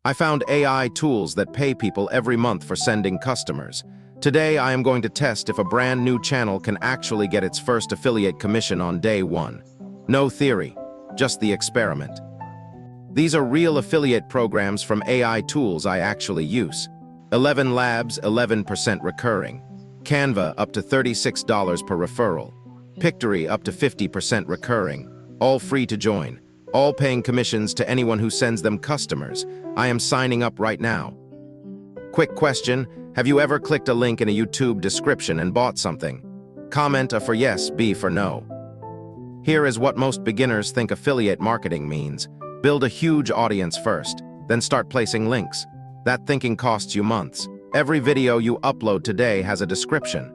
I found AI tools that pay people every month for sending customers. Today, I am going to test if a brand new channel can actually get its first affiliate commission on day one. No theory, just the experiment. These are real affiliate programs from AI tools I actually use. 11 Labs, 11% recurring. Canva, up to $36 per referral. Pictory, up to 50% recurring. All free to join. All paying commissions to anyone who sends them customers. I am signing up right now. Quick question, have you ever clicked a link in a YouTube description and bought something? Comment A for yes, B for no. Here is what most beginners think affiliate marketing means. Build a huge audience first, then start placing links. That thinking costs you months. Every video you upload today has a description.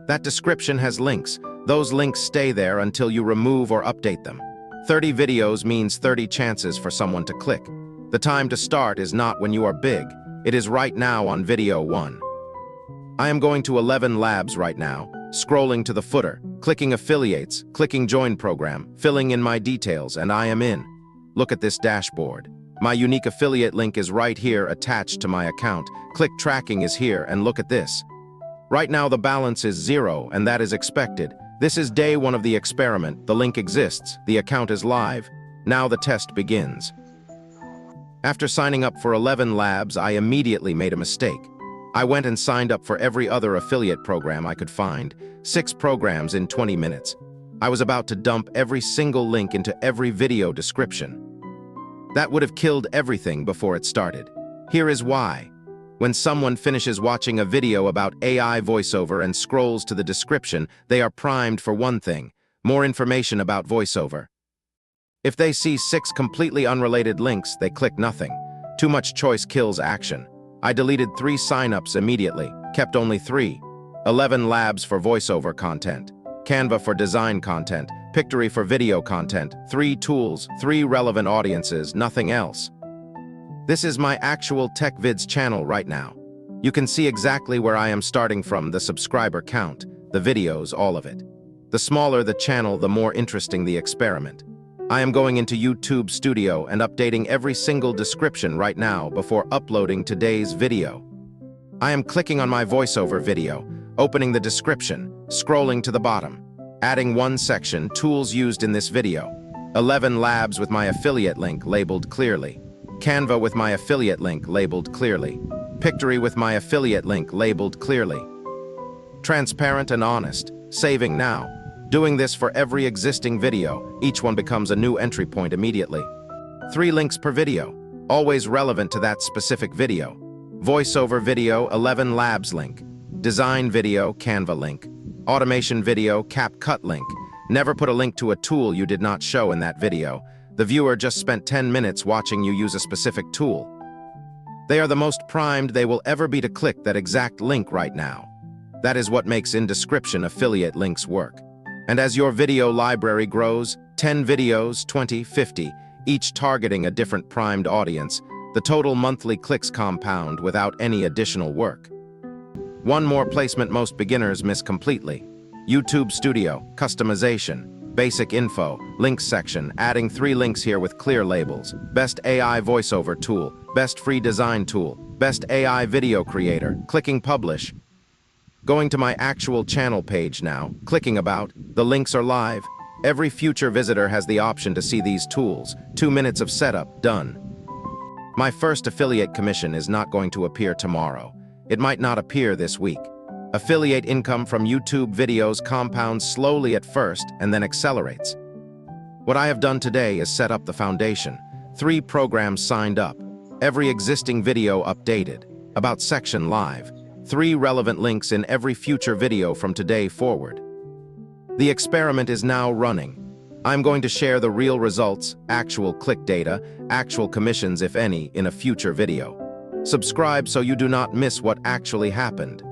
That description has links. Those links stay there until you remove or update them. 30 videos means 30 chances for someone to click. The time to start is not when you are big. It is right now on video 1. I am going to 11 Labs right now, scrolling to the footer, clicking affiliates, clicking join program, filling in my details, and I am in. Look at this dashboard. My unique affiliate link is right here attached to my account. Click tracking is here, and look at this. Right now the balance is 0, and that is expected. This is day 1 of the experiment. The link exists. The account is live. Now the test begins. After signing up for 11 Labs, I immediately made a mistake. I went and signed up for every other affiliate program I could find. 6 programs in 20 minutes. I was about to dump every single link into every video description. That would have killed everything before it started. Here is why. When someone finishes watching a video about AI voiceover and scrolls to the description, they are primed for one thing: more information about voiceover. If they see 6 completely unrelated links, they click nothing. Too much choice kills action. I deleted 3 signups immediately, kept only 3. 11 Labs for voiceover content, Canva for design content, Pictory for video content, 3 tools, 3 relevant audiences, nothing else. This is my actual TechVids channel right now. You can see exactly where I am starting from, the subscriber count, the videos, all of it. The smaller the channel, the more interesting the experiment. I am going into YouTube Studio and updating every single description right now before uploading today's video. I am clicking on my voiceover video, opening the description, scrolling to the bottom, adding one section, tools used in this video. 11 Labs with my affiliate link labeled clearly. Canva with my affiliate link labeled clearly. Pictory with my affiliate link labeled clearly. Transparent and honest, saving now. Doing this for every existing video, each one becomes a new entry point immediately. 3 links per video, always relevant to that specific video. Voiceover video, 11 Labs link. Design video, Canva link. Automation video, CapCut link. Never put a link to a tool you did not show in that video. The viewer just spent 10 minutes watching you use a specific tool. They are the most primed they will ever be to click that exact link right now. That is what makes in-description affiliate links work. And as your video library grows, 10 videos, 20, 50, each targeting a different primed audience, the total monthly clicks compound without any additional work. One more placement most beginners miss completely. YouTube Studio, customization. Basic info, links section, adding 3 links here with clear labels. Best AI voiceover tool, best free design tool, best AI video creator, clicking publish. Going to my actual channel page now, clicking about, the links are live. Every future visitor has the option to see these tools. 2 minutes of setup, done. My first affiliate commission is not going to appear tomorrow. It might not appear this week. Affiliate income from YouTube videos compounds slowly at first and then accelerates. What I have done today is set up the foundation. 3 programs signed up. Every existing video updated. About section live. 3 relevant links in every future video from today forward. The experiment is now running. I'm going to share the real results, actual click data, actual commissions if any, in a future video. Subscribe so you do not miss what actually happened.